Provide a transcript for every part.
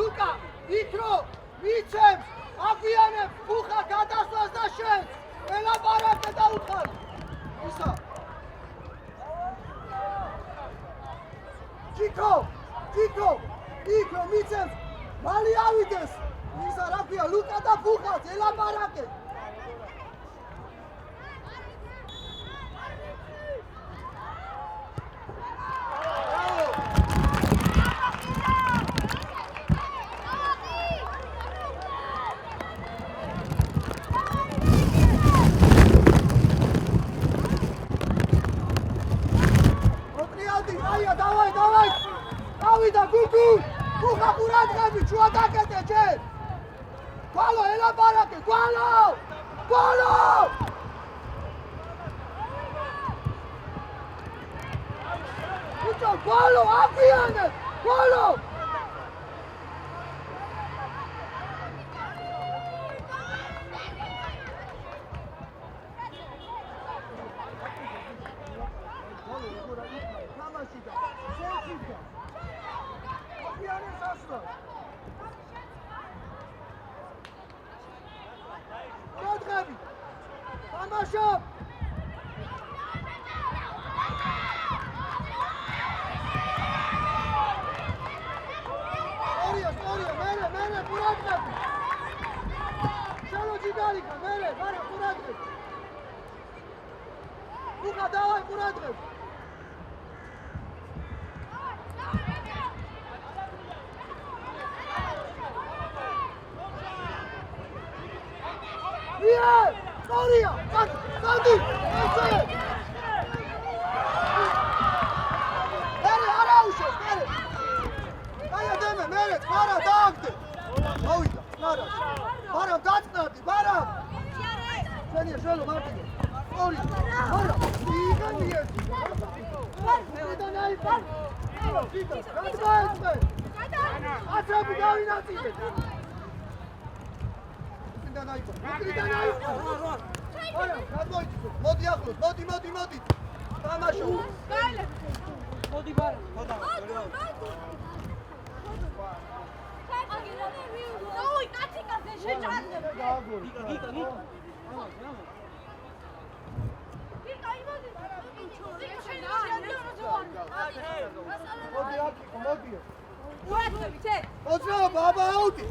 ლუკა იქრო მიცემს აგვიანებს ხუხა გადასვლას და შენს ელაპარაკე და უთხარ ისა ჯიკო იქრო მიცემს მალი ავიდეს ისა რა ქვია ლუკა და ხუხას ელაპარაკე Kuka kuradgami, chu atakete che. Galo elabarake, galo! Ucho galo, afiane, galo! Tamashop! Storia, mere, puradgabi! Shalo jigalika, mere, puradgabi! Kuka, davai, puradgabi! Yeah! Storia! Sandi! Mere, Araushes, mere! Aia deme, mere, para, daagde! Auida, nara! Baram, datsnadi, baram! Senia, shelo, Martine! Storia! Baram! Igan jest! Ida naifan! Ida, radgaesme! Atrabi gavinatide! Ida naifan! მოდი ახლოს, მოდი. თამაშო. მოდი ბარ. ოი, კაციკაზე შეჭარდა. მოდი. უაცები, ჩე. ოძრა, ბაბა, აუტი.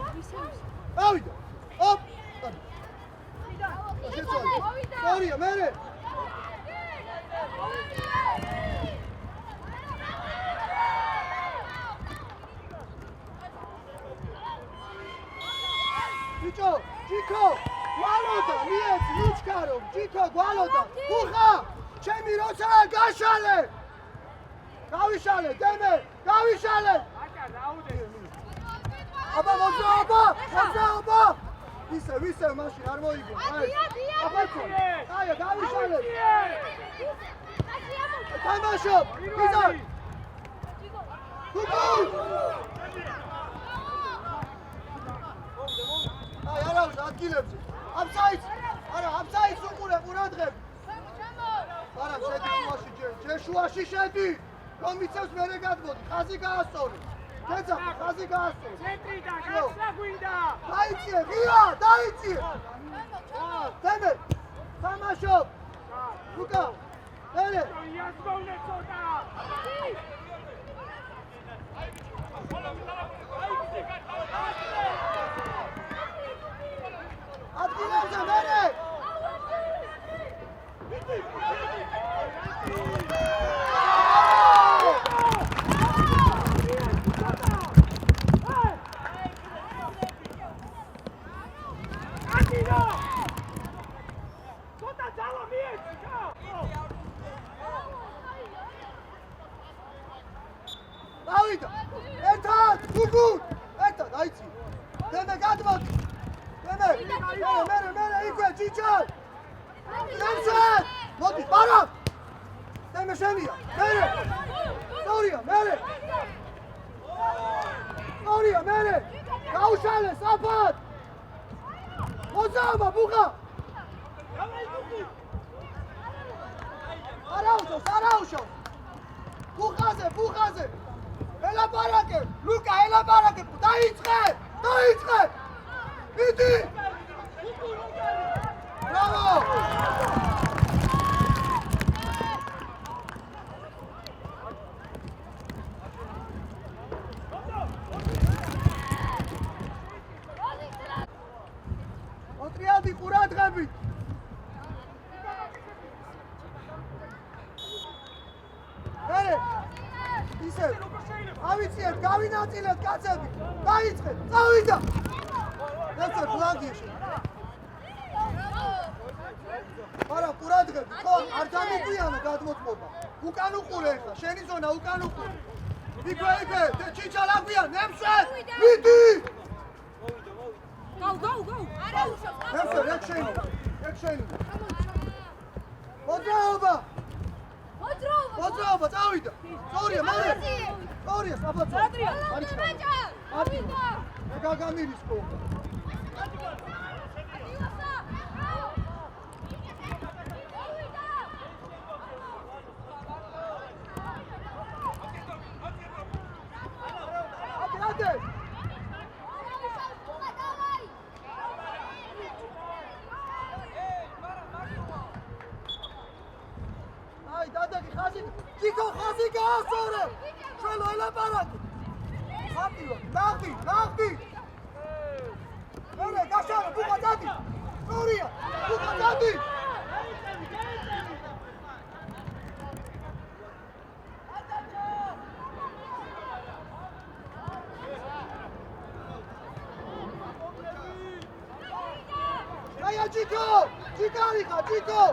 ავიდა. ოპ. Storia, mere! Jiko, gvaloda, mietsi, luchkaro, Jiko, gvaloda, Kucha, chemi rosa, gashale! Gavishale, deme, gavishale! Aba, moza! Vise, mașini, ar moigu. Afață! Aia, gavishale! Tamașop! Izar! Kuku! Ai, arauș, adgilebzi! Absaiți! Ara, absaiți, ucure, uradreb! Ara, ședi șuași, ce șuași ședi! Comitsevs mere gadmodi, ხაზი გაასწორი! Კეცა, ხაზი გაასწორი! ცენტრიდან გასვლა გვინდა! დაიწიე, ღია, დაიწიე! დემე! თამაშობ! ლუკა! მერე! იასმოვნე ცოტა! ადგილებზე მერე! Davida! Ertan! Kugut! Ertan, aici! Deme, gadmodi! Deme! Mere, ikve, Cican! Lemset! Modi, baram! Deme, Şemiya! Mere! Storia, mere! Storia, mere! Gaušale, Sapat! Mozama, Buga! Araušos! Bugaze! ელაპარაკე, ლუკა, ელაპარაკე, დაიწყე! მიდი! ბრავო! ოტრიადი ყურადღებით! ისე ავიწიეთ, გავინაწილეთ კაცები. დაიწყეთ, წავიდა. ესე ბლანკიში. არა, ყურადღებით, ხო, არ დამიგვიანა გადმოწმობა. უკან უყურე ხა, შენი ზონა უკან უყურე. იქვე, ჩიჩა ლაგვია, ნემშვე! მიდი! Go! არა უშავს. ნემშვე, ეგ შენი. მოძრაობა, წავიდა. სწორია, მორე. სწორია, საბაცო. ავიდა. გაგამირის ხო. Chico, ხაზი გაასწორე! შველო ელაპარაკე! ნახდი! მერე, გაშალე, ბუღა დადი! სწორია! ბუღა დადი! აია, ჩიკო! ჩიკარი ხა, ჩიკო!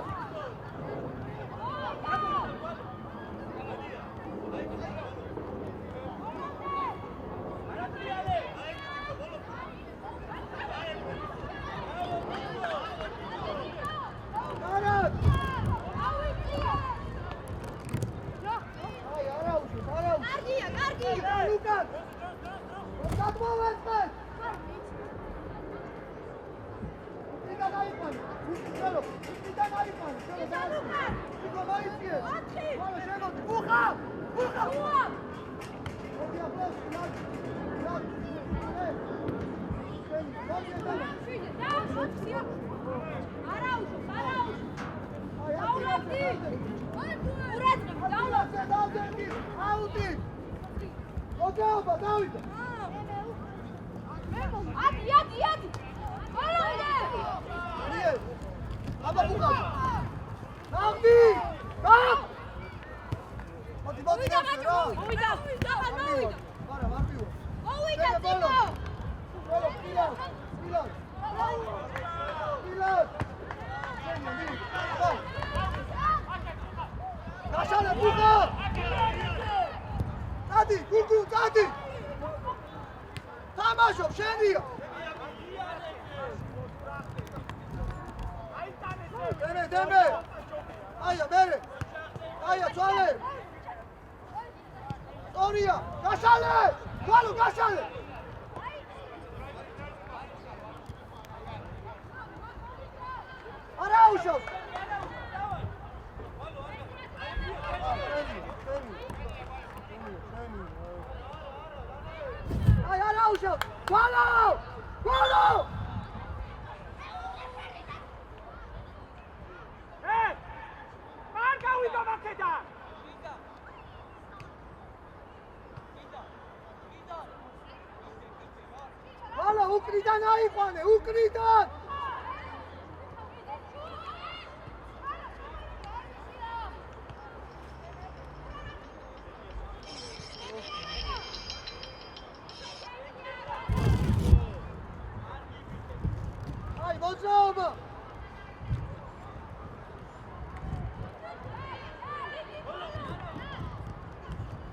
უკრიდან აიყვანე, უკრიდან! აი, მოძრაობა!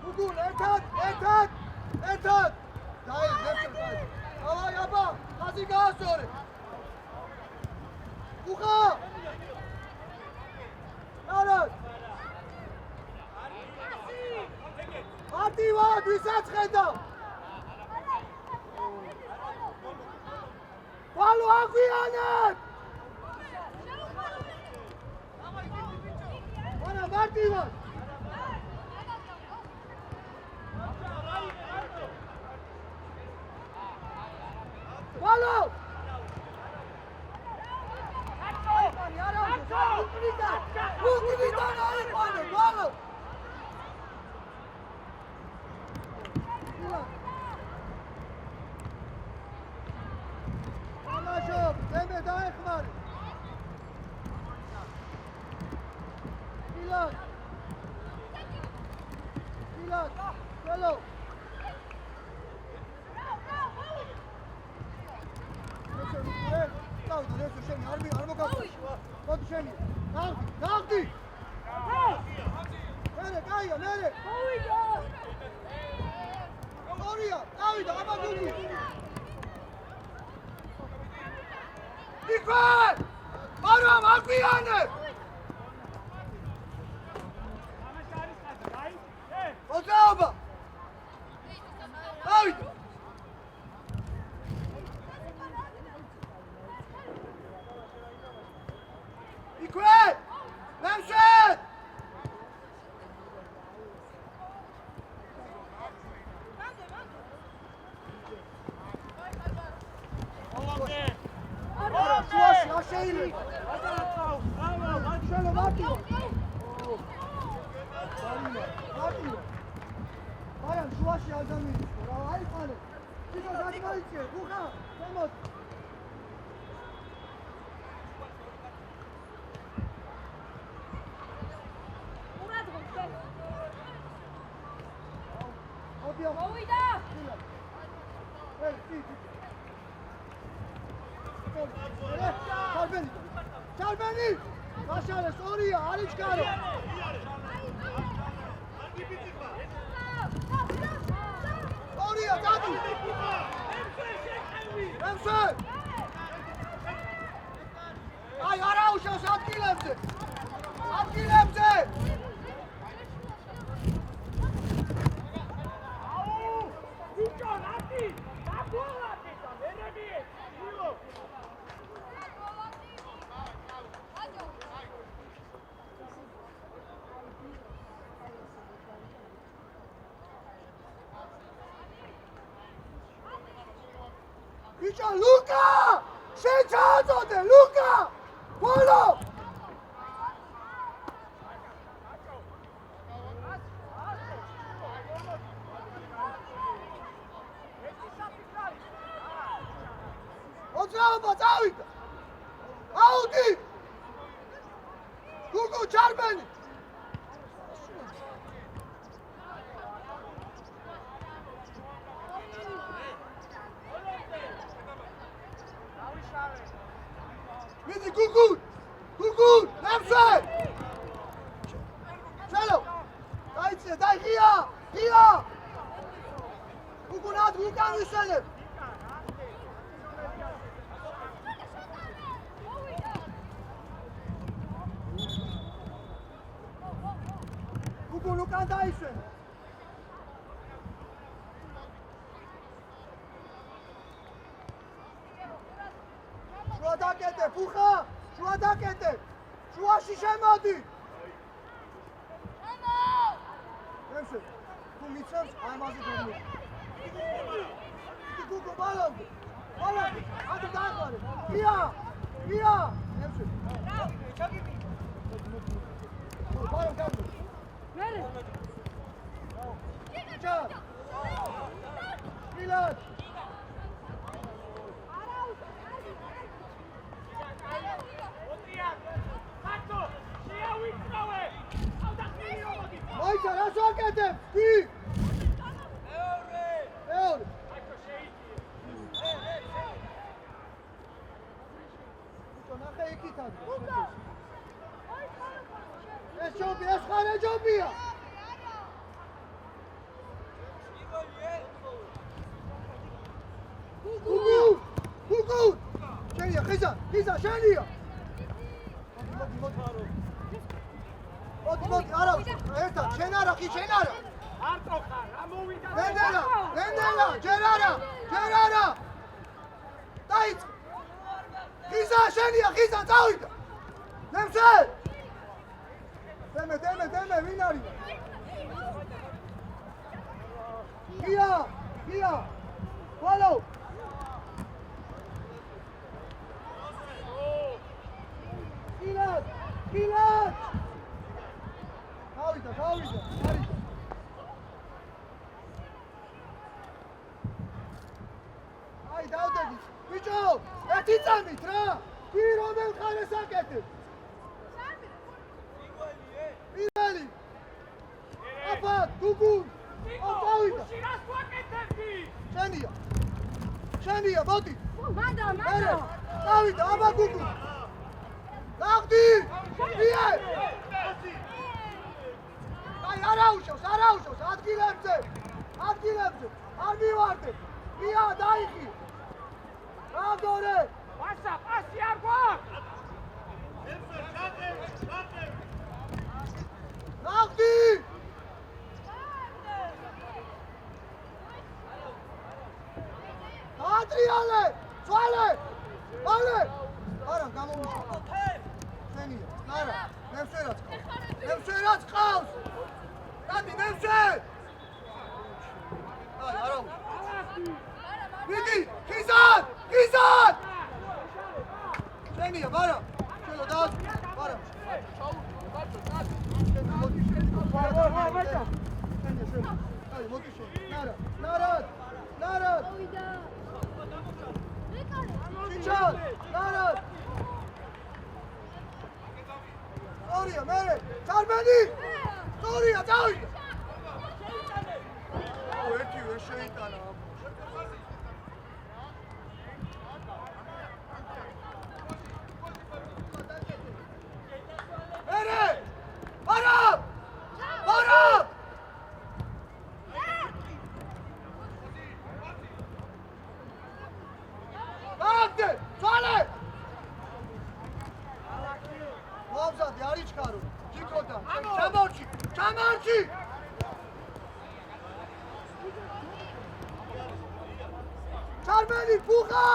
უგულ, ერთად! დაი, Давай, აბა, ხაზი გაასწორე. უხა! არა! მარტივად ვისაც ხედავ? ბალო აგვიანეთ! არა, მარტივად! შენი არ მოგაყვაში. მოდი შენი. ნახდი. მერე, კაია, მერე. მოვიდა. ორია, დავიდა, აბა გუგი. იქვე! მარამ აკვიანე! მოძრაობა! დავიდა! იქვე! მემშვიდ! შუაში არ შეიძლება. შენო მარტივ. მარამ შუაში არ დამიწყო. რა აიყანე. თვითონ გადმოიწიე. ხუხა, შემოწ. ყურადღებ შენ. მოდიო. მოვიდა. ჩარბენი! გაშალეს ორია, არ იჩქარო. ორია, დადი! მემშვიდ! აი, არა უშავს ადგილებზე! ადგილებზე! ბიჭო, ლუკა! შენ ჩააწოდე, ლუკა! ბოლო! მოძრაობა წავიდა! აუდი! გუგუ, ჩარბენი! მიდი გუგუ! გუგუ! მემშვიდ! ჩელო! დაიწე, დაი ღია! ღია! გუგუ ნად უკან ვისელებ! გუგუ უკან დაისვენ! შუა დაკეტე, ფუხა! შუა დაკეტე! შუაში შემოდი! მემშვიდ, თუ მიცემს, აი ამაზე გოგმი. გუგუ, ბალონდი! ბალონდი! ადრე დააყარე! ღია! ღია! მემშვიდ! ბალონ გამო! მერე. ჩა! მილად! მოიცა, რას ვაკეთებ? კი! მეორე! ბიჭო, ნახე იქით ადრე. ეს ჯობია, ეს ხარა ჯობია! გუგუ! გუგუ! შენია, ხიზა, შენია! მოდი, არა, ერთად, შენ არა, ხი, შენ არა! არტო ხარ, ამოვიდა. ნენელა, ჯერ არა! დაიწყო! ხიზა, შენია, ხიზა, წავიდა! მემშვიდ! დემე, ვინ არის? ღია! ბოლო! გილად! გავიდა, არიდა. აი, დავდები. ბიჭო, ერთი წამით რა! კი რომელ ხარეს აკეთებ? პირველი! აბა, გუგუ! ავიდა! შენია, შენია, მოდი! მერე დავიდა აბა გუგუ გახდი ვიე აი არაუშავს ადგილებზე არ მივარდე ვია დაიხი გამდორე Passa, passi a gol! გახდი ატრიალე წვალე მალე არა გამომიშვა შენია არა ნევსერაც ყავს დადი ნევსე აი არა ვიგი ხიზად შენია მარა შენო დადი მარა აი მოგიშო ნარად ჩიჩალ ნარად სორია მერე ჩარმენი სორია წავიდა ერთივე შეიტანა მერე არა გაგდე წვალე მოვზადე არ იჩქარო ჯიქოდან ჩამორჩი ჩარმენი ფუხა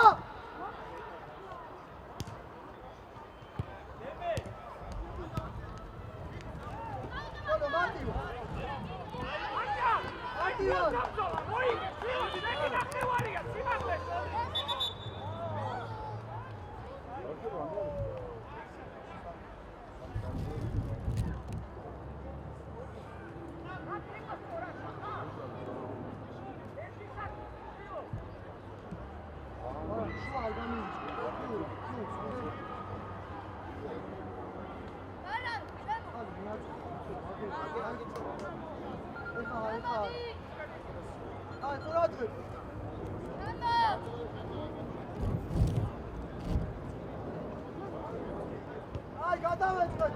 აი გადავეწყე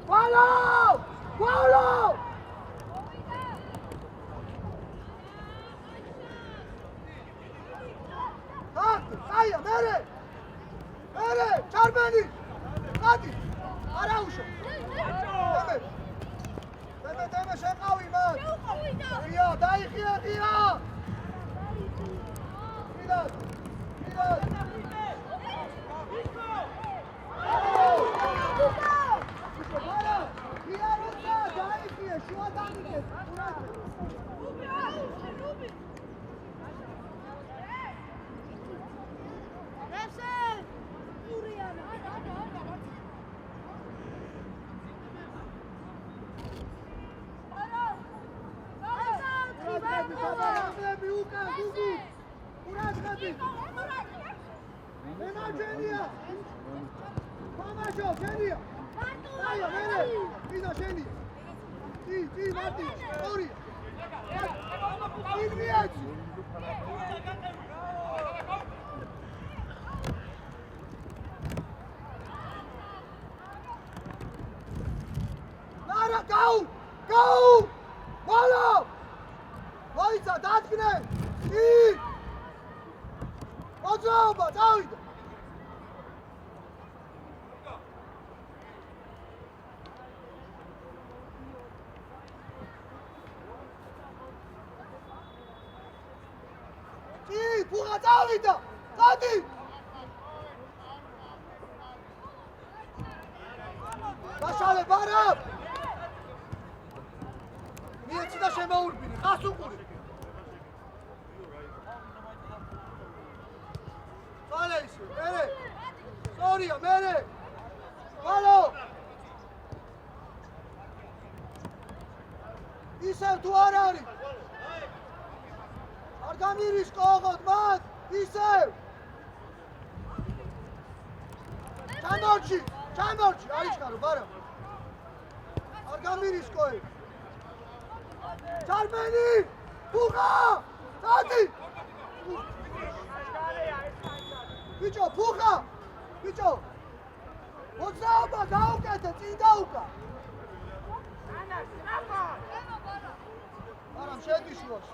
გვალო აია მერე ჩარმენი გადი არაუშო დემე შეყავი მან ღია დაიხია მიდად შუა დამიგეს Go! Follow! Voița, dați-ne! Potrobă, uite! Pura, uite! Tati! Așa-le, bară! მიეცი და შემოურბინე, ხას უყური. წვალე ისე, მერე. სორია, მერე. ბალო. ისევ თუ არ არის. არ გამირისკოღოთ მათ, ისევ. ჩამორჩი, არ იშკარო, ბარა. არ გამირისკოე. Çarmeni! Buğa! Hadi! ბიჭო, ფუხა! ბიჭო! მოძრაობა გაუკეთე, წინ დაუკა! არა, შედი შუაში.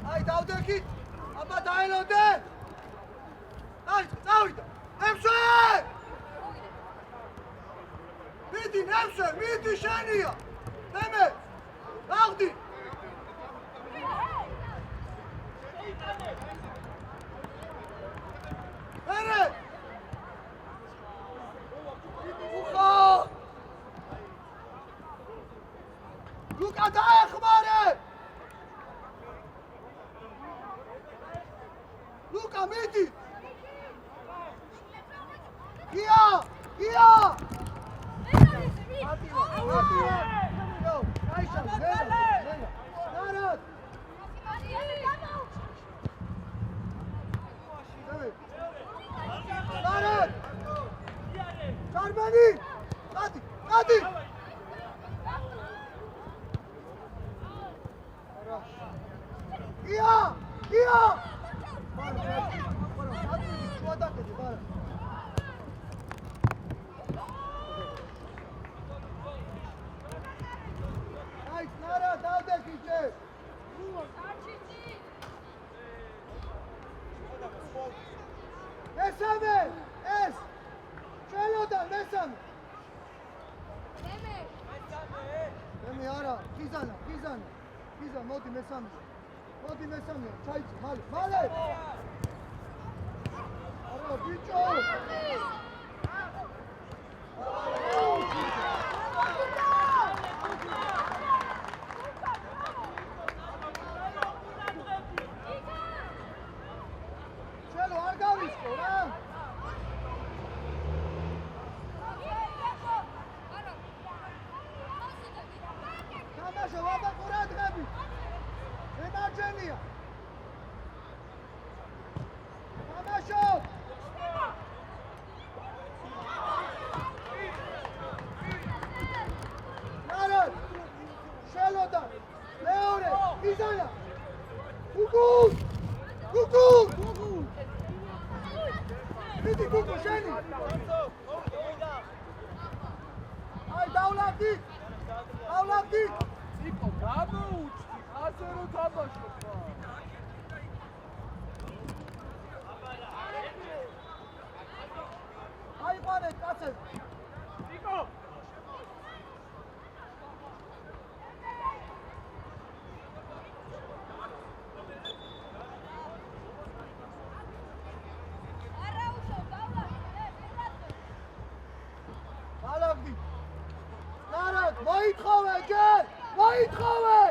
აი, დავდექით! აბა დაელოდე! აი, წავიდა! ნემსვე! მიდი, ნემსვე, მიდი შენია! ნემე! დაღდი! მერე! უხო! ლუკა დაეხმარე! ლუკა მიდი! გია! გია! მატიო! ნო, აიშა, ნელა! ნარად! ნარად! ჩარმენი! გადი! გადი! გია! გია! მესამე! ეს! შელოდა მესამე! მემე არა, ხიზანა, ხიზანა. ხიზა, მოდი მესამე. მოდი მესამე, ჩაიცი, მალე, მალე! არა, ბიჭო! შელო არ გავისკო რა! თამაშო, ვაბა ყურადღები! ემარჯენია! თამაშო! ნარად! შელოდა! მეორე! იზანა! გუგუ! გუგუ! მიდი გუგუ შენი! აი დავლაბდი! დავლაბდი! იკო გამოუჩი, ასე რომ თამაშობ. აიყვანეთ კაცებს! იკო დავლაბდი! ნარად, მოითხოვე ჯერ! მოითხოვე!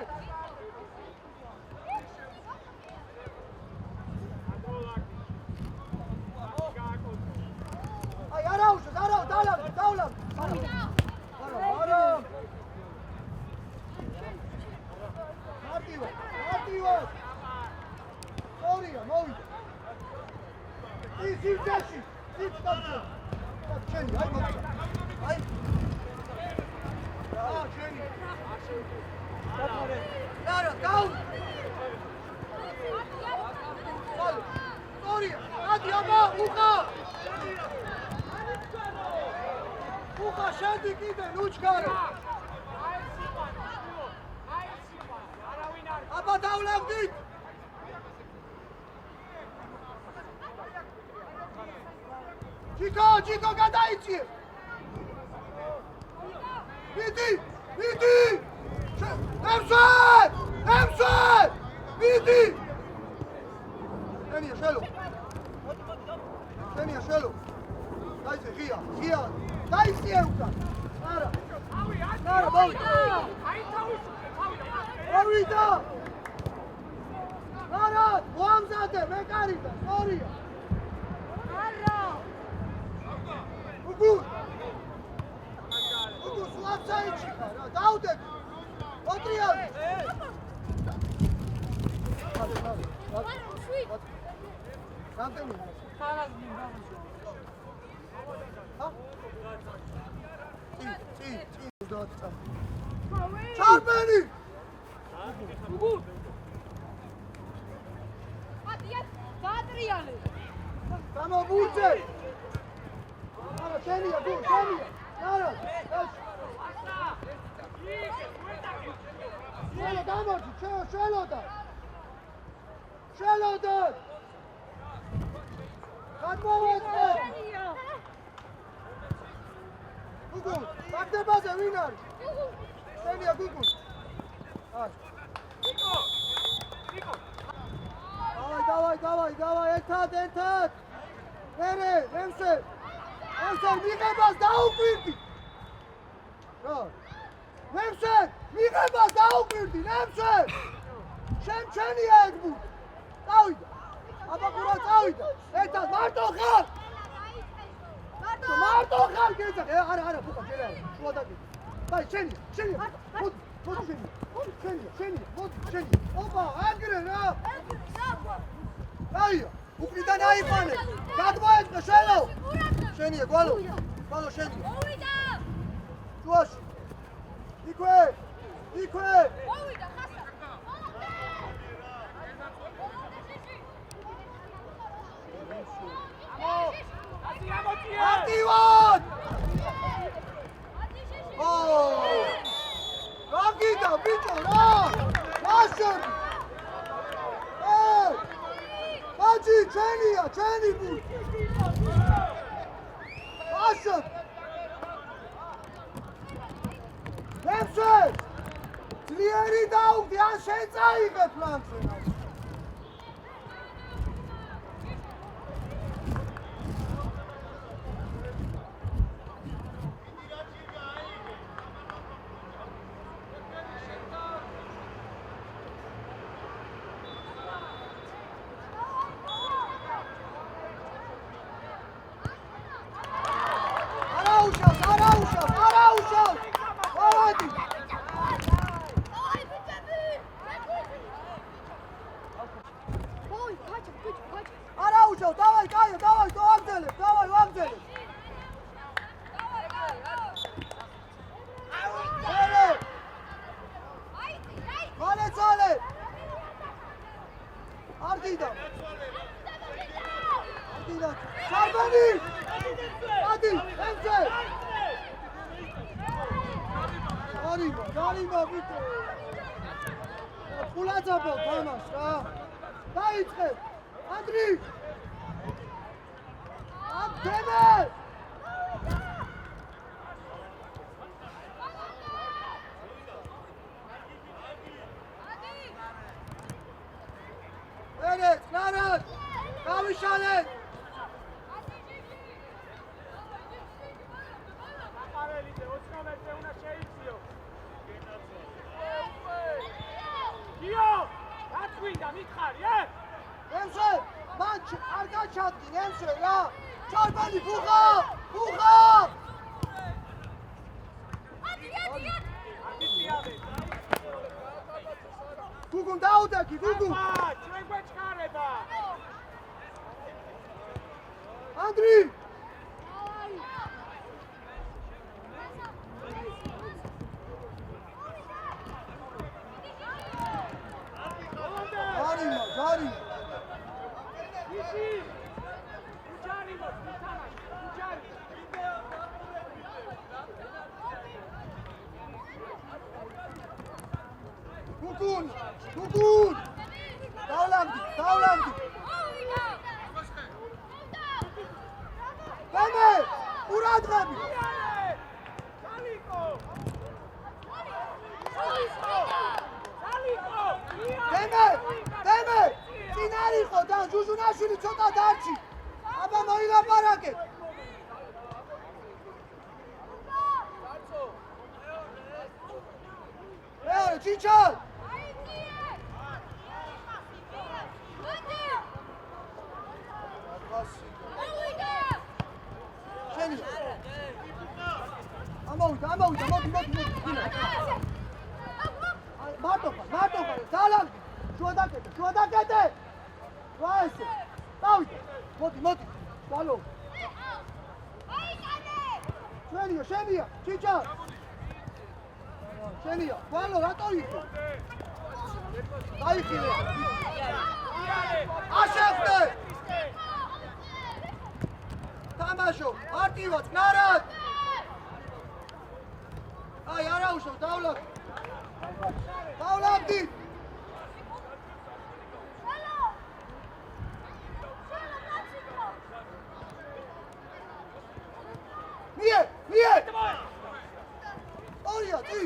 აი არა უშოს, არა, დავლაბდი, დავლაბდი! არა! მარტივად, მარტივად! სწორია, მოვიდა! ის სიძეში, სიძკაცო! შენი, აი მოგცა! აი! რა, შენი! არა, გაუ! სწორია! ადი აბა, უხა! უხა შედი კიდე, ლუჩკარო! აბა დავლაბდით! ჯიკო, გადაიწიე! მიდი! მიდი! ემსვე! მიდი! შენია, შელო! შენია, შელო! დაიწე, ღია! დაიწიე უკან! არა! არა, მოვიდა! მოვიდა! არა! მოამზადე, მეკარიდა, სწორია! არა! გუგუ, სულაც საიჩიკა რა, დავდექ! ოტრიალი! რამდენი? წინ, 20 წამი. ჩარბენი! დაატრიალე. გამობუძე. არა, შენია, გულ, შენია. არა, ეს. შენო დამორჩი, შენოდა. შენოდა. გადმოვეწყე. გუგულ, დაგდებაზე ვინ არის? შენია გუგულ. აი. დავაი, ერთად. მერე, ნემსე მიღებას დაუკვირდი. რა? ნემსე, მიღებას დაუკვირდი, ნემსე. შენია ეგ ბუდ. წავიდა. აბა ყურა წავიდა. ერთად მარტო ხარ. მარტო ხარ გეძახ. არა, ფუკა შეიძლება. შუა დაგიდე. დაი, შენია. მოდი შენია. ოპა, აგრე რა. დაია, უკრიდან აიყვანე. გადმოეწყე შენო. შენია, გვალო შენია. მოვიდა. შუაში. იქვე. მოვიდა ხასა. ატივად! რა გიდა ბიჭო რა? მაშინ. მაჯი ჩენია, ჩენი ბუ. მაშინ. ნემსე! ძლიერი დაუგდი, ან შენ წაიღე ფლანგზე. არაუშავს! მოვადი! არაუშავს, დავაი, კაიო, ვამძელებ! მალეცალე! არ გიდა! სარბენი! ადი, ემძე! გარიმა ბიჭო! ფულაძაბო თამაშ რა! დაიწყე! ანდრი! ამდენე! ერეთ, ნარად! გავიშალეთ! ნემსე, მან არ გაჩადგი, ნემსე რა! ჩარბანი, ბუხა! გუგუნ დაუდაკი, გუგუნ! ჩვენ გვეჩქარება! ანდრი! გარი! გუგუნ! დავლამდი! გამე! ურადღები! დემე! წინარი ხო და ჟუჟუნაშვილი ცოტა დარჩი! აბა მოილაპარაკე! მეორე, ჩიჩალ! ამოვიდა, მოდი. მარტო ხარ, დალაგდი! შუა დაკეტე! რა ესე? დავიდე! მოდი, გვალო! შენია, ჩიჩა! შენია, გვალო, რატო იყო? დაიხილე. აშევდე. თამაშო, არტივად, ნარად. აი, არა უშავ, დავლაგ. დავლაგდი. მie. ორია, წი.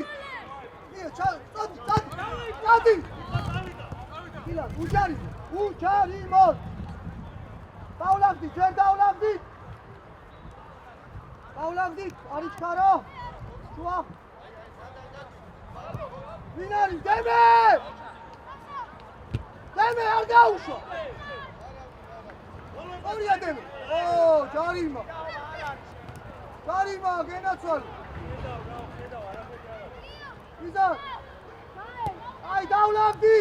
მie, წადი. დილა, უჯარი მოდ. დავლაგდი, ჯერ დავლაგდი. არის ჩქარო. შუა. ვინ არის? დემე არ გაუშვა. ორია დემე. ო, ჯარიმა, გენაცვალე. იზა. აი, დავლაგდი.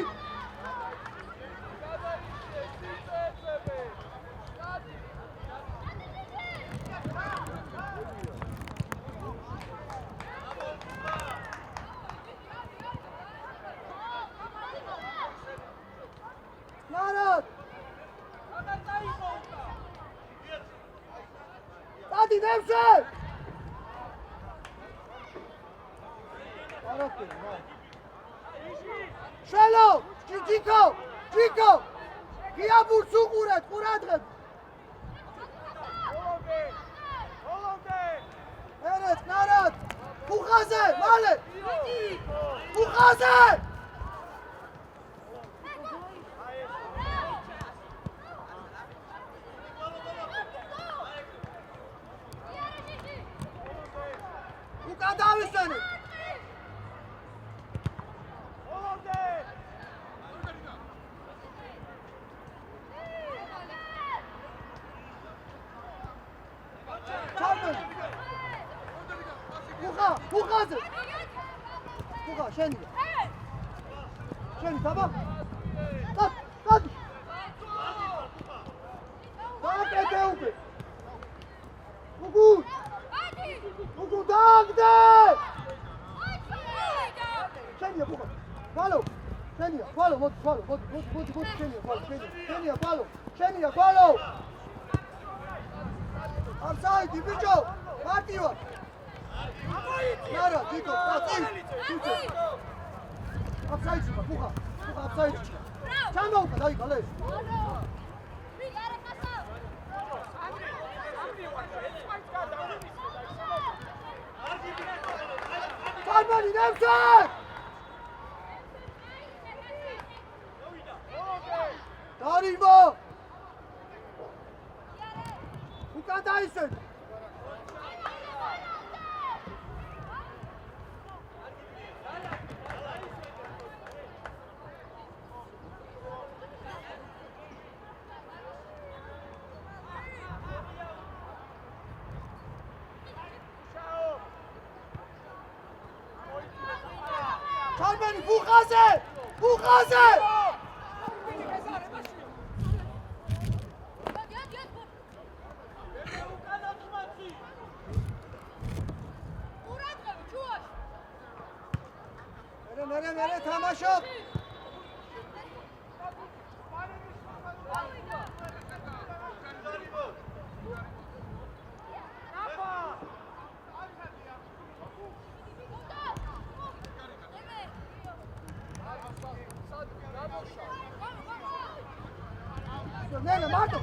ნარად. დადი დემსე. შელო, ჯიკო. გიაბურს უყურეთ, ყურადღებ. ერეთ, ნარად. უხაზე, მალე. უხაზე. უკან დავისვენე. უხაზე. უხა, შენი დაბა. დადი. დაკეთე უკვე. უგუ დაგდე. შენია უხა. ფალო. შენია, ფალო, მოდი, შენია, ფალო. აფსაიდი, ბიჭო, მარტივად. ნარა, ჯიკო, წი. აფსაიდი, უხა, აფსაიდი. ჩამოუკა, დაიკალე. Salmani, nemse! Darimo! Ukან დაისვენ. Salmani, buxaze! მერე თამაშობ. ნენა მარტო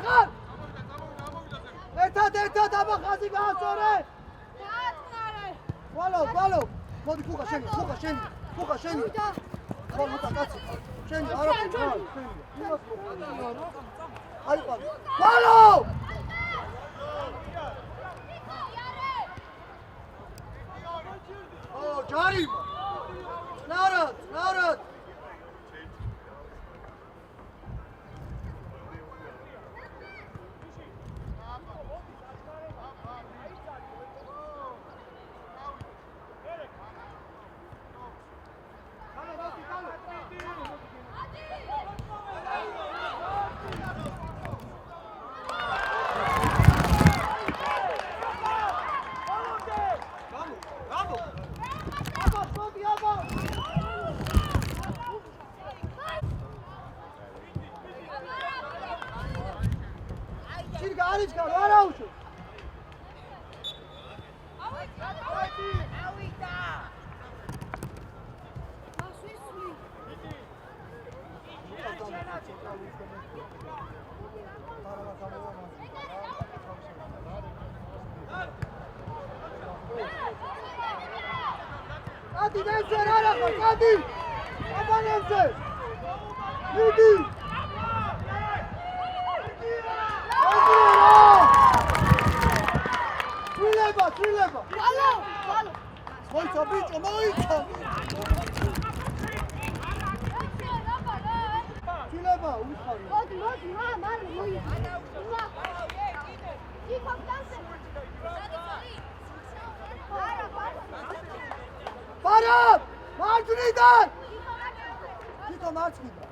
ხარ. ერთად აბა ხაზი გაასწორე. ვალო. მოდი ხუხა შენი. ხოთა კაცი. შენი არაფერი ხარ. აი ვალო. ო, ჯარიმა. ნარად. არის გარ არაუშო. Hadi Nemse ara koş hadi. Hadi Nemse. Hadi. Trileba. Alo. Moyca bicho, moyca. Trileba, uçar. მოდი, მარ, მოიცა. იქ ოფდანსე. Para! Martin'den! Tito Martin'den.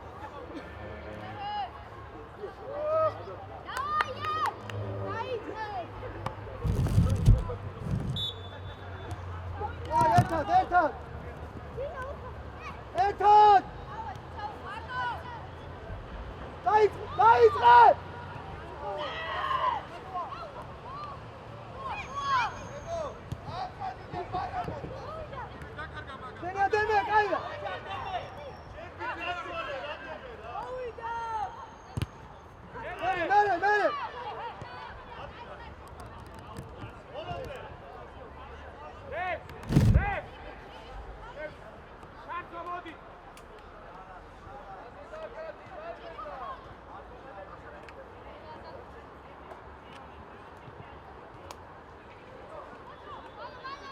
Ertan! Ertan! Dayı! Seni deme kayda! Mere!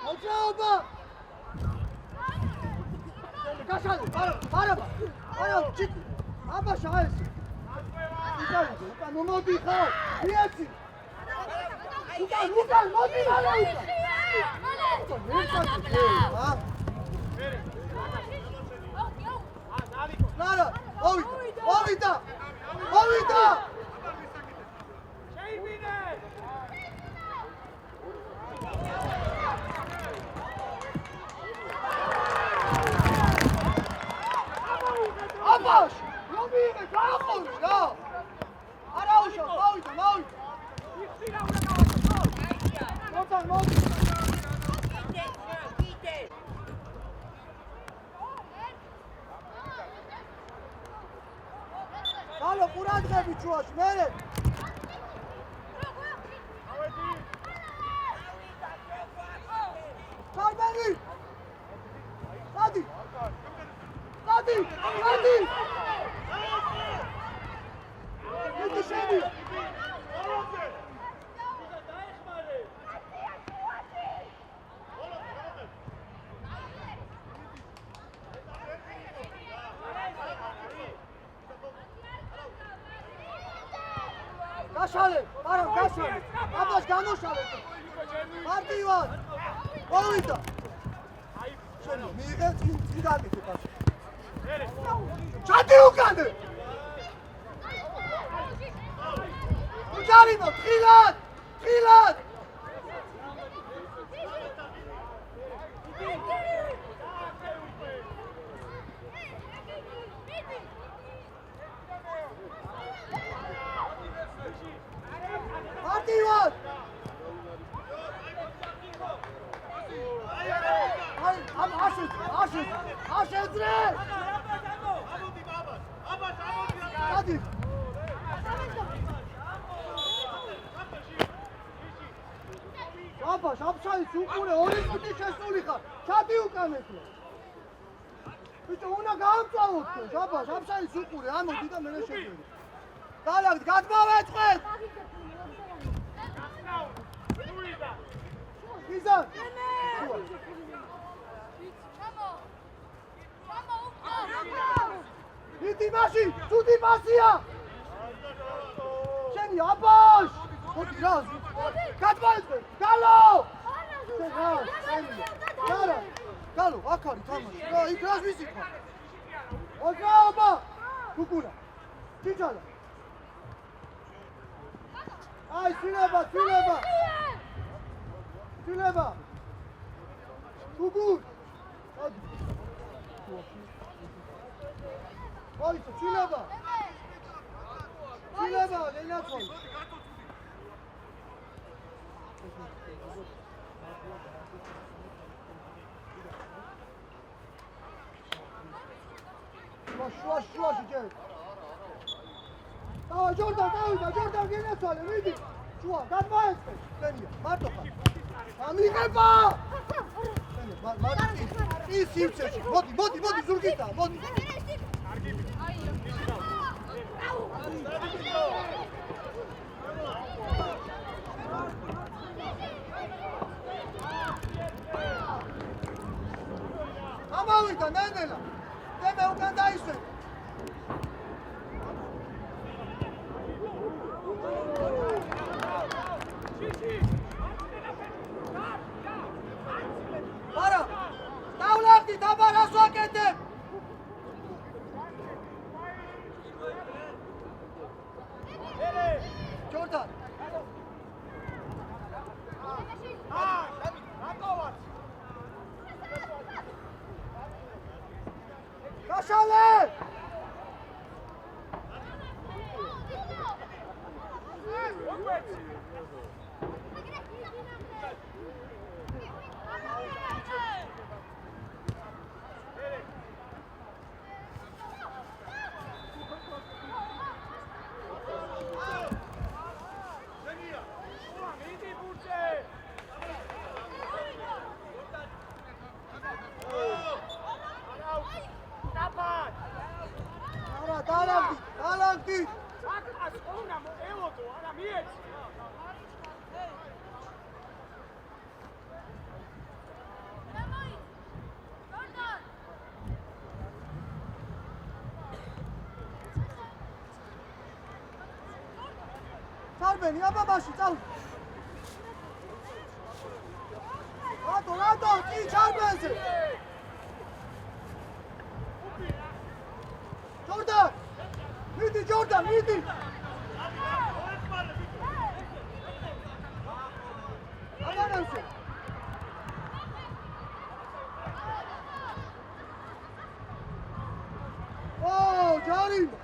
Opa! Kaçalım. Para çık. Ama şahit. Güzel. Ben onu değil ha. Niyetin. Lukan, mobil hala. Ha? Nara, Ovita. Abaş! Robine, vamos! Ja! Arausho, Ovita. Motor. Halo, Murat gebi çuvaş, mere. Karbeni. Hadi. Yetişemiyor. Kaşalı, Baran kaşalı. Abaş ganuşalı. Marti var. Ovita. Şöyle, miğe cidal bitti pas. Çatı yukarı. Uçarım o, trilat. Marti var. Aşıt re. Hadi. Abaş, apşayı sukure, orası şesuli kar. Çatı ukanetli. Bitte ona gamsavuttu. Abaş, apşayı sukure, ama dida mene şekeri. Dalak, gatma vetqet. Güzel. Iti maši, tudi pasija! Šeni, abaš! Oti raz! Katvalite! Galo! Šeni, Galo, akari, tamaš. Ik raz visika. Odra oba! Kukura. Čičala. Aj, Svileba! Kukur! Hadi. Hajde, Čileba, Lejna tvoj. შუაში ჯერ. დავა ჯორდან, დავიდა, ჯორდან გენაცვალე, მიდი. შუა, გადმოეწყე. შენია, მარტო ხარ. ამიღება! მარტო. ის სივცეში. მოდი, ზურგიტა, მოდი. ამავიდა, ნენელა. მე უკან დაისვენ. არა! დავლავდი, დაბარას ვაკეთებ! ჯორდან! გაშალე! დალავდი! აკას უნდა მოელოდო, არა მიეცი. სარბენი, აბაბაში, წავ! რატო, წი ჩარბენზე! ჯორდან, მიდი! აგანავსე! ჯარიმა!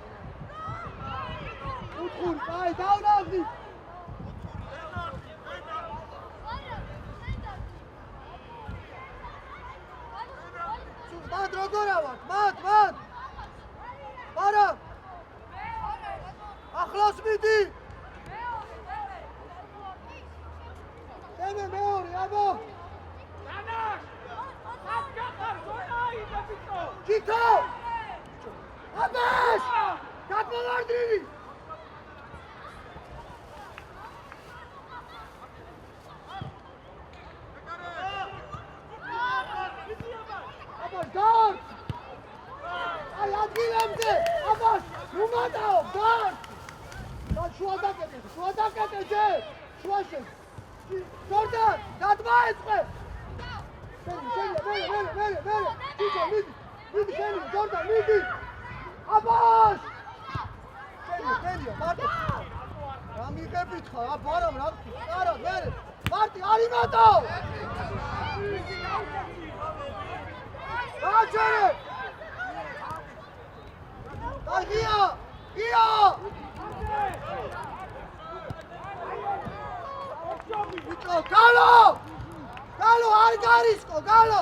უთხური, აი, დავნავდი! მათ როგორ ავართ? მათ! არა! ახლოს მიდი! მეორე, აბო! დანაშ! აბგახარ, ზონა იდაბიტო! ჯიქო! აბაშ! გადმოვარდნილი! აბაშ, გარ! აი, ადგილებზე! აბაშ! ნუ მატაო, გარ! შუა დაკეტე, ჯერ! შუაში! ჯორდან, გადმოეწყე! მერე! ჯიჯო, მიდი, შენია, ჯორდან, მიდი! აბაშ! შენია, მარტო! რა მიგებით ხარ? აბარა, რა გქი? არა, მერე! მარტი, არ იმატაო! გაჩერე! აი, ღია! გალო, არ გარისკო, გალო!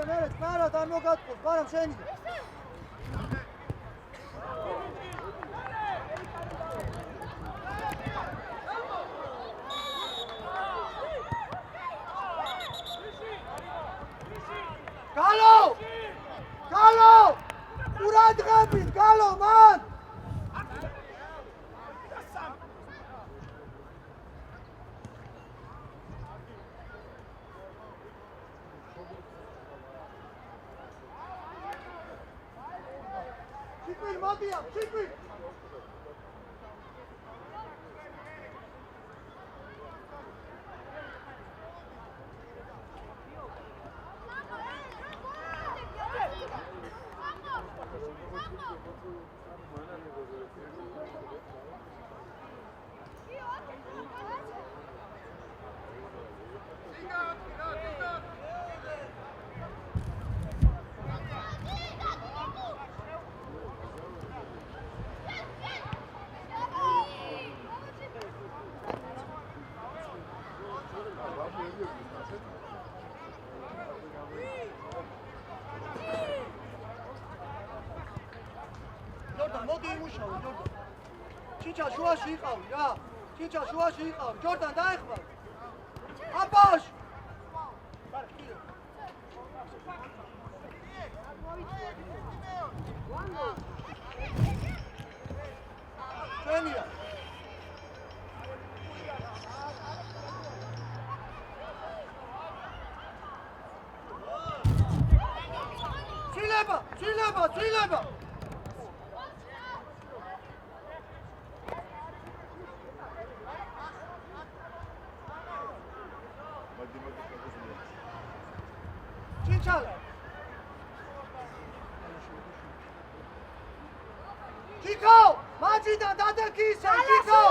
მერე, წარად არ მოგატყოს, ბარამ შენია. გალო! ყურადღებით, გალო, მან! Çekme. ჯორდან მოდი იმუშავო ჯორდან ჩიჩა შუაში იყავი რა ჩიჩა შუაში იყავი ჯორდან დაეხმარ აბაშ ჩვენია ცილება ჩინჩალა ჩიკო მაჯიდან დადეკისა ჩიკო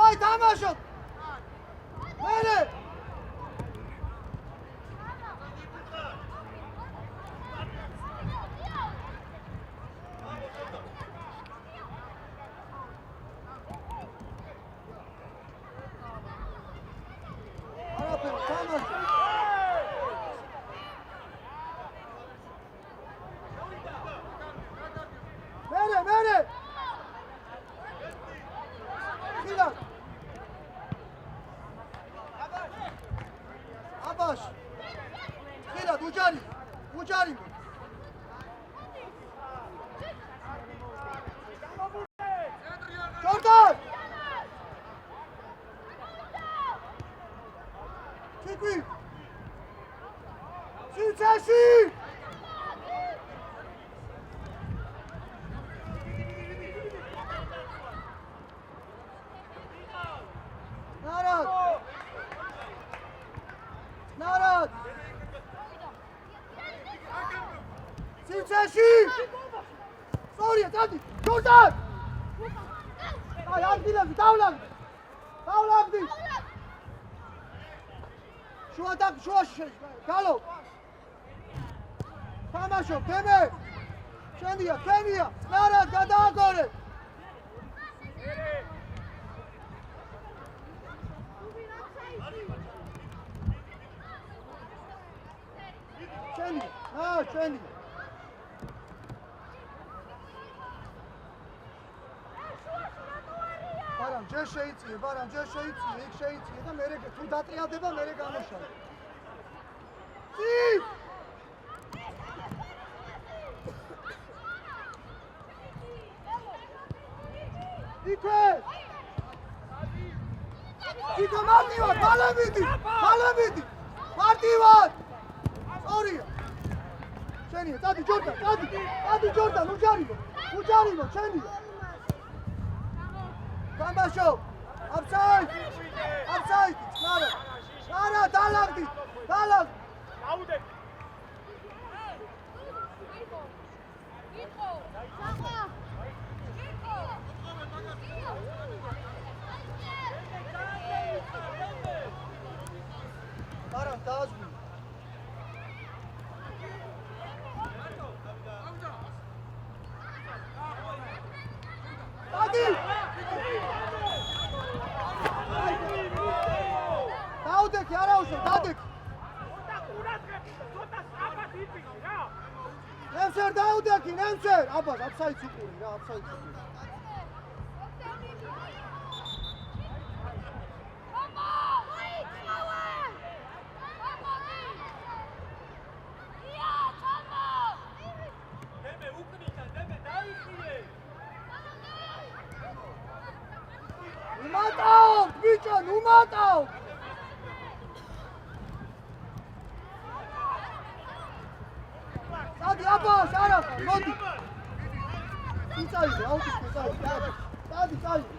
აი დამაშოთ მერე მერე ხილა აბაშ ხილა უჯარი ჯორდან ჩიკი ციცაში ნარად ციცაში სწორია წადი ჯორდან აი ადგილები დავლაგდი შუაში გალო თამაშო გემე შენია კენია ნარად გადააგორე ჩვენი ბარამ ჯერ შეიწიე იქ შეიწიე და მერე თუ დატრიალდება მერე გამოსავ იქე იქე მარტივად მალევიდი მარტივად სწორია შენია წადი ჯორდან უჯარიმო შენია გამბაშო აფსაიდ ნარა დალაგდი აუდე არა დააზღვი დაუდექი არა უშო დადექი ნემსერ დაუდექი ნემსერ აბა აფსაიდ უყური რა აფსაიდ უყური დემე უკნითა დემე დაიხიე მატაო, ბიჭო, ნუ მატაო. სადი აბას, არა, მოდი. იცაიდე, აუტის წაიდე. სადი, წაიდე.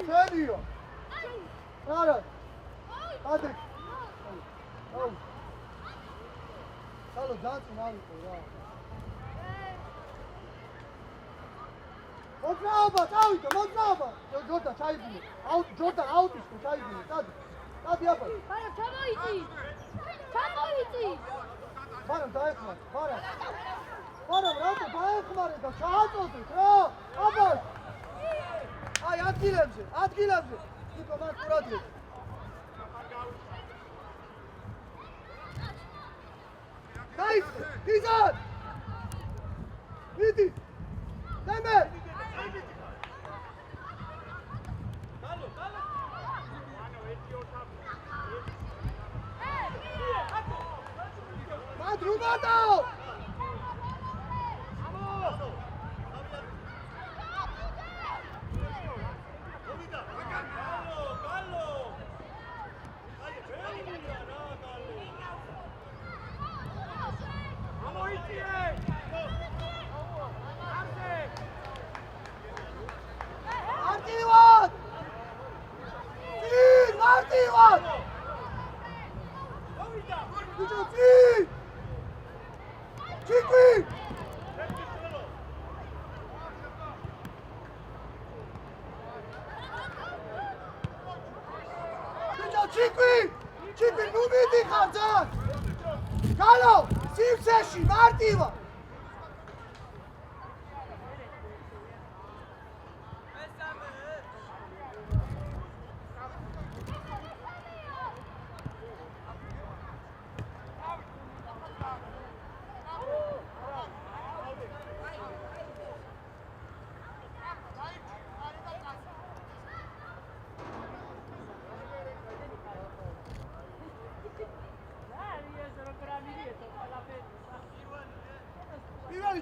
შენიო. არა. ადი. აუ. სალო ძანწინ ავიყო რა. მოძრაობა, წავიდე, მოძრაობა. ჯორდან ჩაიგინე. ჯორდან აუტის ჩაიგინე, სადი. სადი აბა. არა, ჩამოიწი. ჩამოიწი. მაგრამ დაეხმარ, მაგრამ რატო დაეხმარე და ჩააწოდეთ რა? აბა. აი ადგილებზე. იქო მას ყურადღებ. გაიწე, დიზად. მიდი. დემე. Madrugada! Martivan! Chiqui! Chiqui, nu midi xardzan! Galo, sivseshi, Martiva!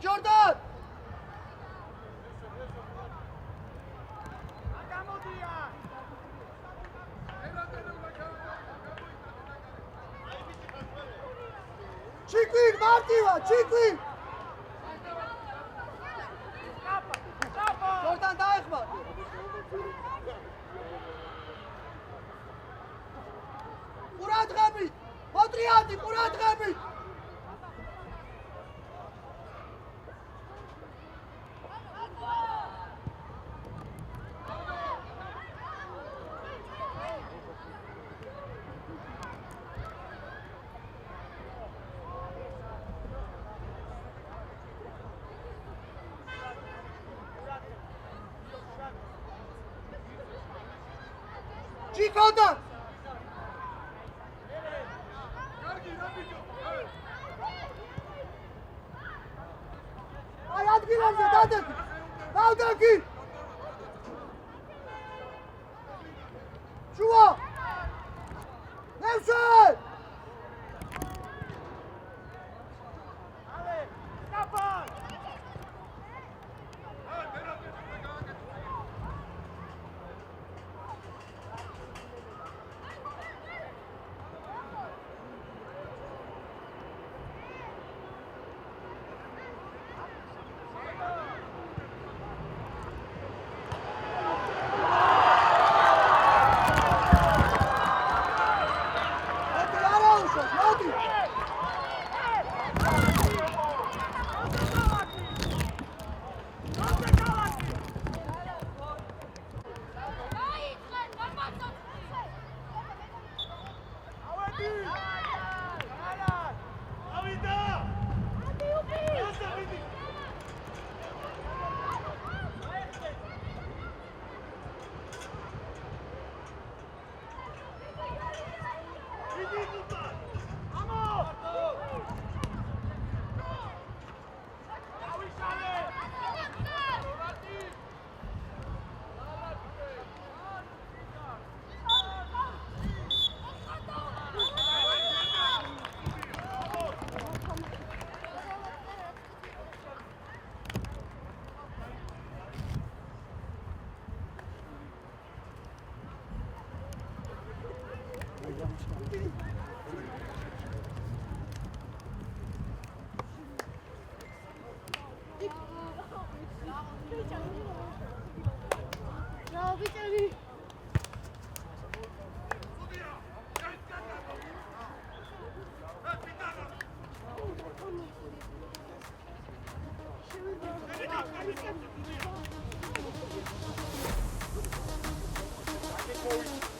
Jordan! Chiqui, Martiva, Chiqui! Jordan daexmar. Qur'adg'abit! Modriyati, Qur'adg'abit! Chicoda! Ay adgilamze dadaki! Dadaki! Çuva! Nevşet! Bravo, bičevi! Thank you.